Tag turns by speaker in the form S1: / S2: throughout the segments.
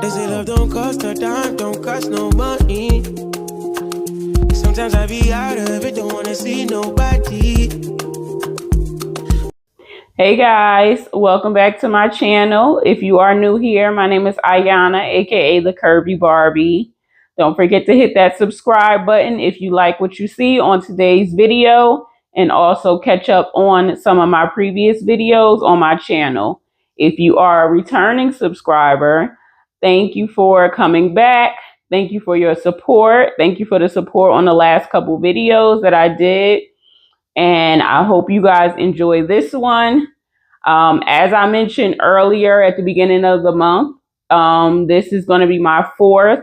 S1: They say love don't cost a dime, don't cost no money. Sometimes I be out of it, don't wanna see nobody.
S2: Hey guys, welcome back to my channel. If you are new here, my name is Ayana, aka the Curvy Barbie. Don't forget to hit that subscribe button if you like what you see on today's video, and also catch up on some of my previous videos on my channel. If you are a returning subscriber, thank you for coming back. Thank you for your support. Thank you for the support on the last couple videos that I did. And I hope you guys enjoy this one. As I mentioned earlier at the beginning of the month, this is going to be my fourth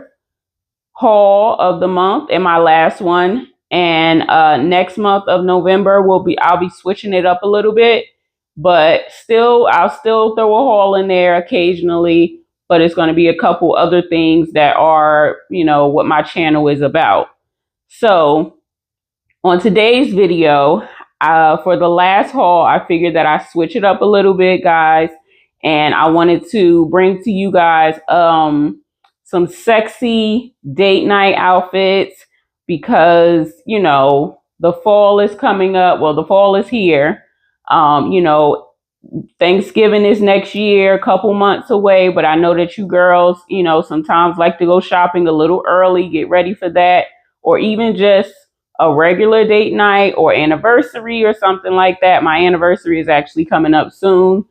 S2: haul of the month and my last one. And next month of November I'll be switching it up a little bit, but I'll still throw a haul in there occasionally. But it's going to be a couple other things that are, what my channel is about. So on today's video, for the last haul, I figured that I switch it up a little bit, guys. And I wanted to bring to you guys some sexy date night outfits because, the fall is coming up. Well, the fall is here. Thanksgiving is next year, a couple months away. But I know that you girls, sometimes like to go shopping a little early, get ready for that, or even just a regular date night or anniversary or something like that. My anniversary is actually coming up soon.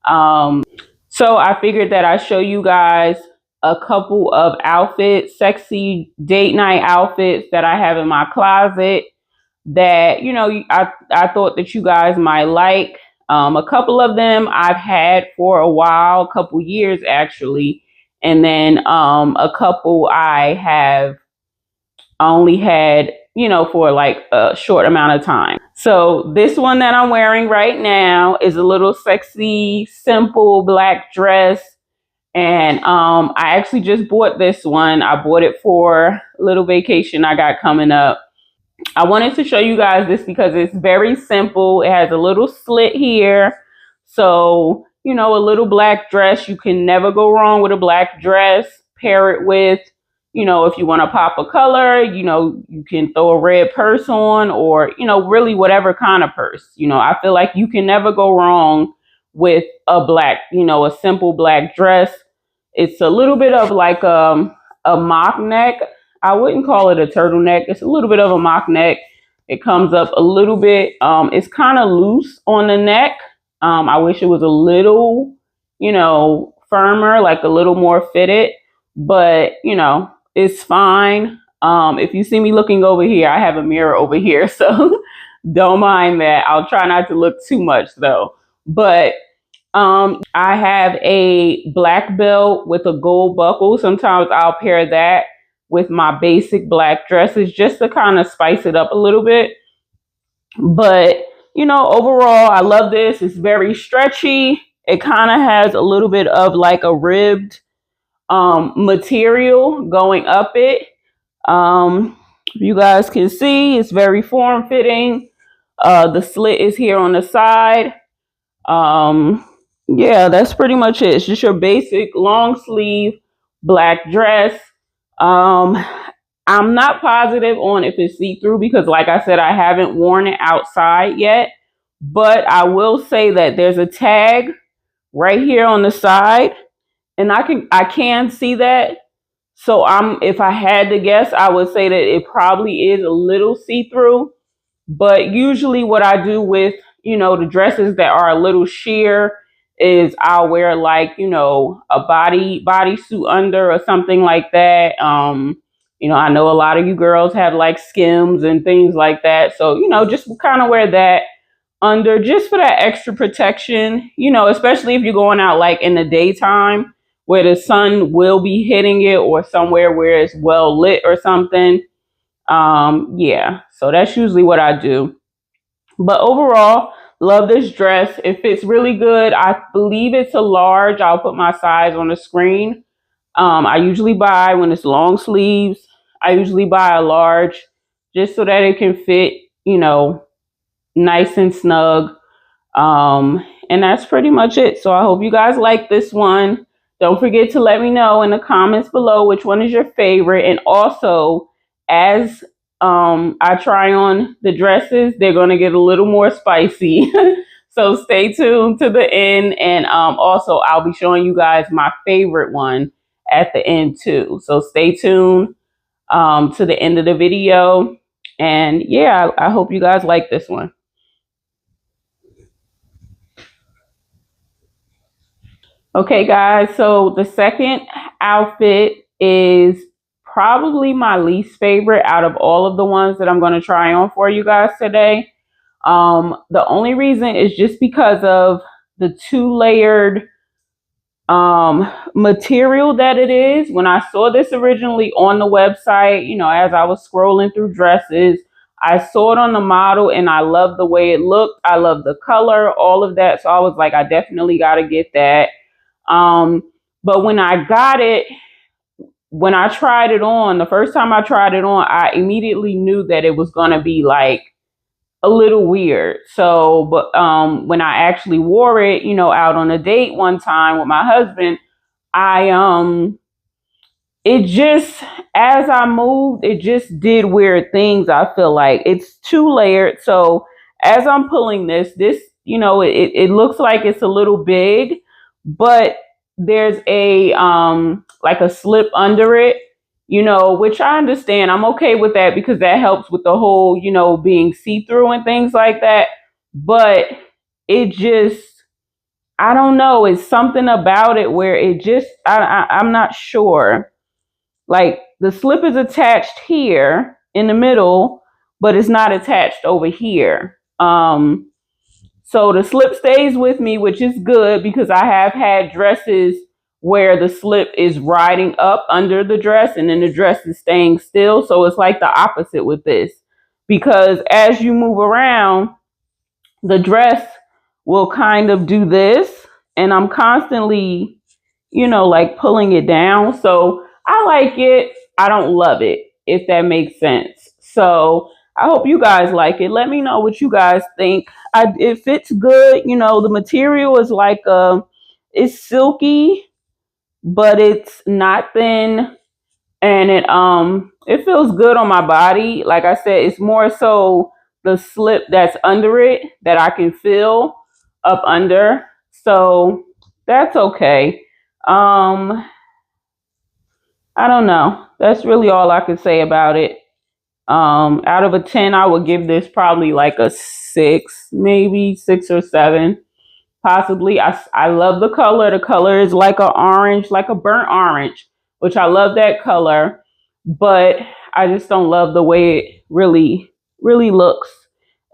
S2: So I figured that I'd show you guys a couple of outfits, sexy date night outfits that I have in my closet that, I thought that you guys might like. A couple of them I've had for a while, a couple years actually. And then a couple I have only had, for like a short amount of time. So this one that I'm wearing right now is a little sexy, simple black dress. And I actually just bought this one. I bought it for a little vacation I got coming up. I wanted to show you guys this because it's very simple. It has a little slit here. So, a little black dress. You can never go wrong with a black dress. Pair it with, if you want to pop a color, you can throw a red purse on, or, really whatever kind of purse. I feel like you can never go wrong with a black, a simple black dress. It's a little bit of like a mock neck. I wouldn't call it a turtleneck. It's a little bit of a mock neck. It comes up a little bit. It's kind of loose on the neck. I wish it was a little, firmer, like a little more fitted, but, it's fine. If you see me looking over here, I have a mirror over here, so don't mind that. I'll try not to look too much though. But I have a black belt with a gold buckle. Sometimes I'll pair that with my basic black dresses just to kind of spice it up a little bit. But, overall, I love this. It's very stretchy. It kind of has a little bit of like a ribbed material going up it. You guys can see it's very form-fitting. The slit is here on the side. Yeah, that's pretty much it. It's just your basic long sleeve black dress. I'm not positive on if it's see-through because, like I said, I haven't worn it outside yet. But I will say that there's a tag right here on the side, and I can see that. So if I had to guess, I would say that it probably is a little see-through. But usually what I do with, the dresses that are a little sheer is I'll wear like, a bodysuit under or something like that. I know a lot of you girls have like Skims and things like that. So, just kind of wear that under just for that extra protection, especially if you're going out like in the daytime where the sun will be hitting it, or somewhere where it's well lit or something. Yeah, so that's usually what I do. But overall, love this dress. It fits really good. I believe it's a large. I'll put my size on the screen. I usually buy, when it's long sleeves, I usually buy a large just so that it can fit, nice and snug. And that's pretty much it. So I hope you guys like this one. don't forget to let me know in the comments below which one is your favorite. And also, as I try on the dresses, they're going to get a little more spicy. So stay tuned to the end. And also, I'll be showing you guys my favorite one at the end too. So stay tuned to the end of the video. And yeah, I hope you guys like this one. Okay, guys, so the second outfit is probably my least favorite out of all of the ones that I'm going to try on for you guys today. The only reason is just because of the two-layered material that it is. When I saw this originally on the website, you know, as I was scrolling through dresses, I saw it on the model and I loved the way it looked. I love the color, all of that. So I was like, I definitely got to get that. But when I got it, when I tried it on, the first time I tried it on, I immediately knew that it was going to be like a little weird. So, but when I actually wore it, you know, out on a date one time with my husband, it just, as I moved, it just did weird things. I feel like it's two layered. So as I'm pulling this, you know, it looks like it's a little big, but there's a like a slip under it, you know, which I understand. I'm okay with that because that helps with the whole, you know, being see-through and things like that. But it just, I don't know, it's something about it where it just, I'm not sure. Like the slip is attached here in the middle, but it's not attached over here. So the slip stays with me, which is good because I have had dresses where the slip is riding up under the dress and then the dress is staying still. So it's like the opposite with this, because as you move around, the dress will kind of do this, and I'm constantly, you know, like pulling it down. So I like it. I don't love it, if that makes sense. So I hope you guys like it. Let me know what you guys think. It fits good. You know, the material is like it's silky, but it's not thin, and it feels good on my body. Like I said, it's more so the slip that's under it that I can feel up under. So that's okay. I don't know. That's really all I could say about it. Out of a 10, I would give this probably like a 6, maybe 6 or 7, possibly. I love the color. The color is like a orange, like a burnt orange, which I love that color, but I just don't love the way it really looks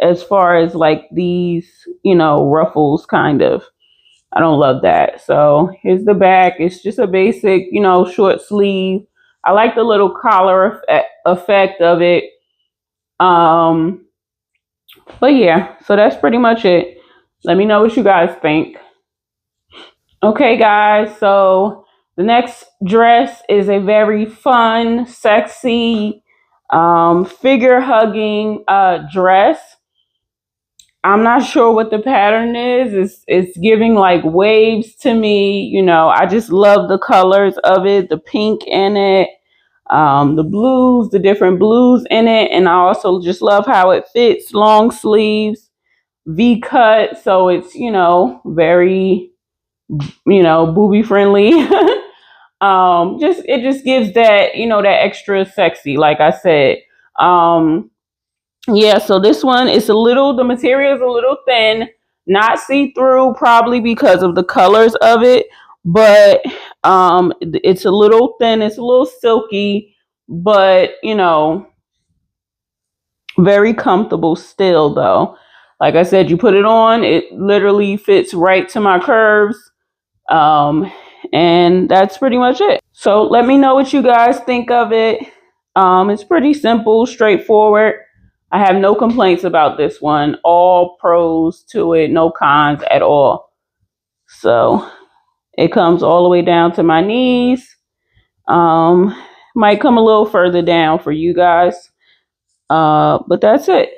S2: as far as like these, you know, ruffles kind of. I don't love that. So here's the back. It's just a basic, you know, short sleeve. I like the little collar effect of it. But yeah, so that's pretty much it. Let me know what you guys think. Okay, guys, so the next dress is a very fun, sexy, figure hugging dress. I'm not sure what the pattern is. It's giving like waves to me. You know, I just love the colors of it, the pink in it, the blues, the different blues in it. And I also just love how it fits, long sleeves, V cut. So it's, you know, very, you know, booby friendly. It just gives that, you know, that extra sexy, like I said. Yeah, so this one is the material is a little thin, not see-through, probably because of the colors of it, but it's a little thin, it's a little silky, but you know, very comfortable still though. Like I said, you put it on, it literally fits right to my curves. And that's pretty much it. So let me know what you guys think of it. It's pretty simple, straightforward. I have no complaints about this one. All pros to it, no cons at all. So it comes all the way down to my knees. Might come a little further down for you guys. But that's it.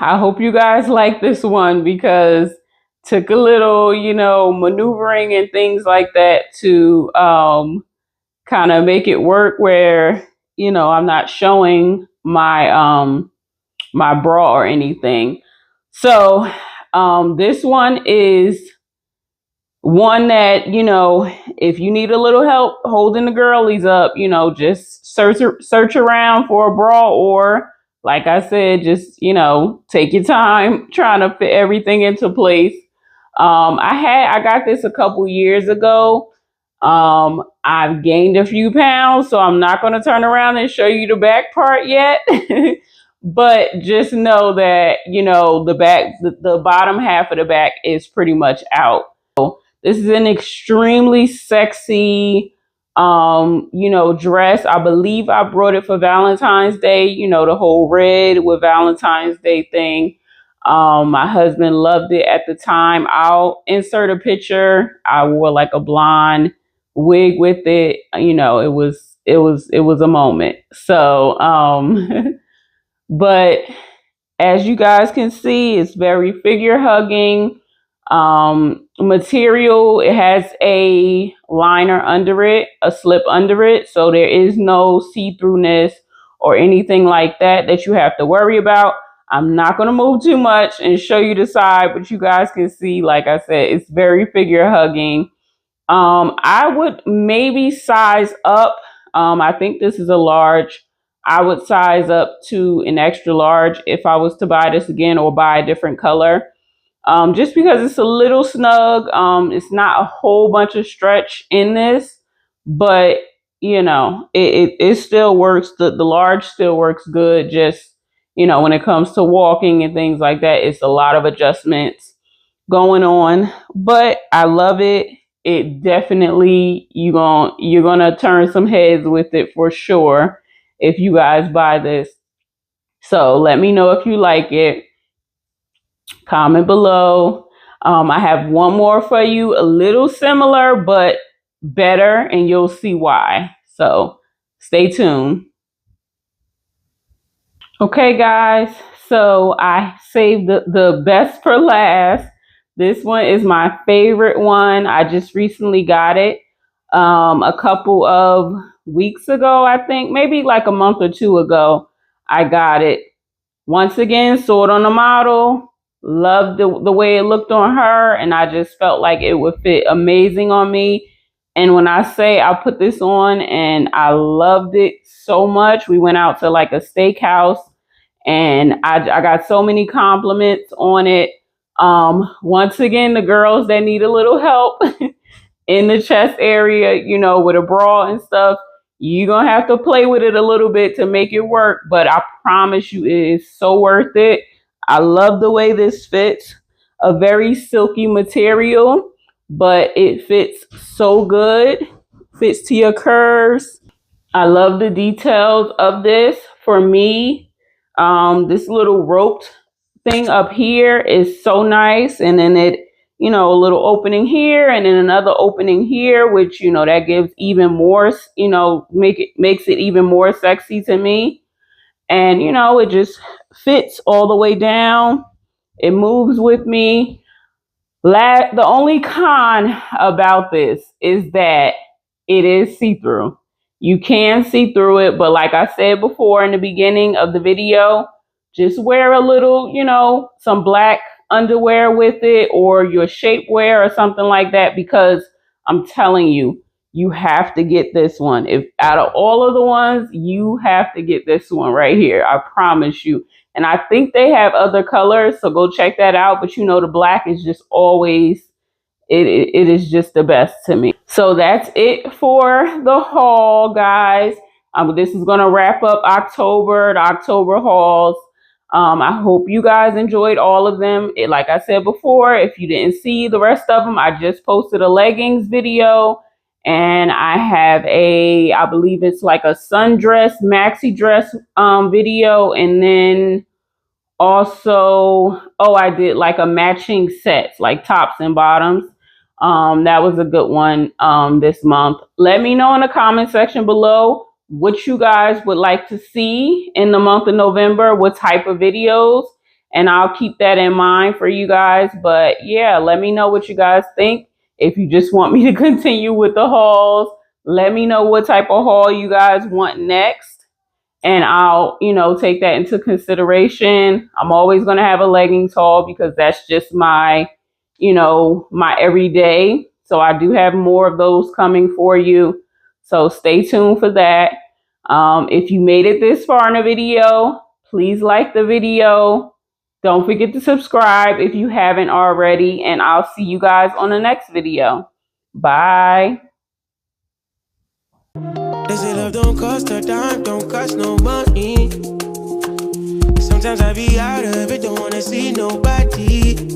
S2: I hope you guys like this one because took a little, maneuvering and things like that to kind of make it work where, I'm not showing my bra or anything. So this one is one that, if you need a little help holding the girlies up, just search around for a bra, or like I said, just, take your time trying to fit everything into place. I got this a couple years ago. I've gained a few pounds, so I'm not going to turn around and show you the back part yet. But just know that, the back, the bottom half of the back is pretty much out. This is an extremely sexy, dress. I believe I brought it for Valentine's Day, the whole red with Valentine's Day thing. My husband loved it at the time. I'll insert a picture. I wore like a blonde wig with it. It was a moment. So, but as you guys can see, it's very figure hugging material. It has a liner under it, a slip under it, so there is no see-throughness or anything like that you have to worry about. I'm not going to move too much and show you the side, but you guys can see, like I said, it's very figure hugging. I would maybe size up. I think this is a large. I would size up to an extra large if I was to buy this again or buy a different color. Just because it's a little snug. It's not a whole bunch of stretch in this, but it still works. The large still works good. Just, when it comes to walking and things like that, it's a lot of adjustments going on, but I love it. It definitely, you're gonna turn some heads with it for sure if you guys buy this. So let me know if you like it. Comment below. I have one more for you, a little similar but better, and you'll see why. So stay tuned. Okay, guys, so I saved the best for last. This one is my favorite one. I just recently got it a couple of weeks ago, I think, maybe like a month or two ago. I got it. Once again, saw it on the model, loved the way it looked on her, and I just felt like it would fit amazing on me. And when I say I put this on and I loved it so much, we went out to like a steakhouse and I got so many compliments on it. Once again, the girls that need a little help in the chest area, with a bra and stuff, you're going to have to play with it a little bit to make it work. But I promise you, it is so worth it. I love the way this fits. A very silky material, but it fits so good. Fits to your curves. I love the details of this. For me, this little roped thing up here is so nice. And then it, a little opening here and then another opening here, which, that gives even more, makes it even more sexy to me. And, it just fits all the way down. It moves with me. The only con about this is that it is see-through. You can see through it, but like I said before in the beginning of the video, just wear a little, some black underwear with it or your shapewear or something like that, because I'm telling you, you have to get this one. If out of all of the ones, you have to get this one right here. I promise you. And I think they have other colors, so go check that out. But the black is just always, it is just the best to me. So that's it for the haul, guys. This is going to wrap up the October hauls. I hope you guys enjoyed all of them. Like I said before, if you didn't see the rest of them, I just posted a leggings video. And I have I believe it's like a sundress, maxi dress video. And then also, I did like a matching set, like tops and bottoms. That was a good one this month. Let me know in the comment section below what you guys would like to see in the month of November, what type of videos. and I'll keep that in mind for you guys. But yeah, let me know what you guys think. If you just want me to continue with the hauls, let me know what type of haul you guys want next, and I'll, take that into consideration. I'm always going to have a leggings haul because that's just my, my everyday. So I do have more of those coming for you. So stay tuned for that. If you made it this far in the video, please like the video. Don't forget to subscribe if you haven't already, and I'll see you guys on the next video. Bye.
S1: They say love don't cost a dime, don't cost no money. Sometimes I be out of it, don't wanna see nobody.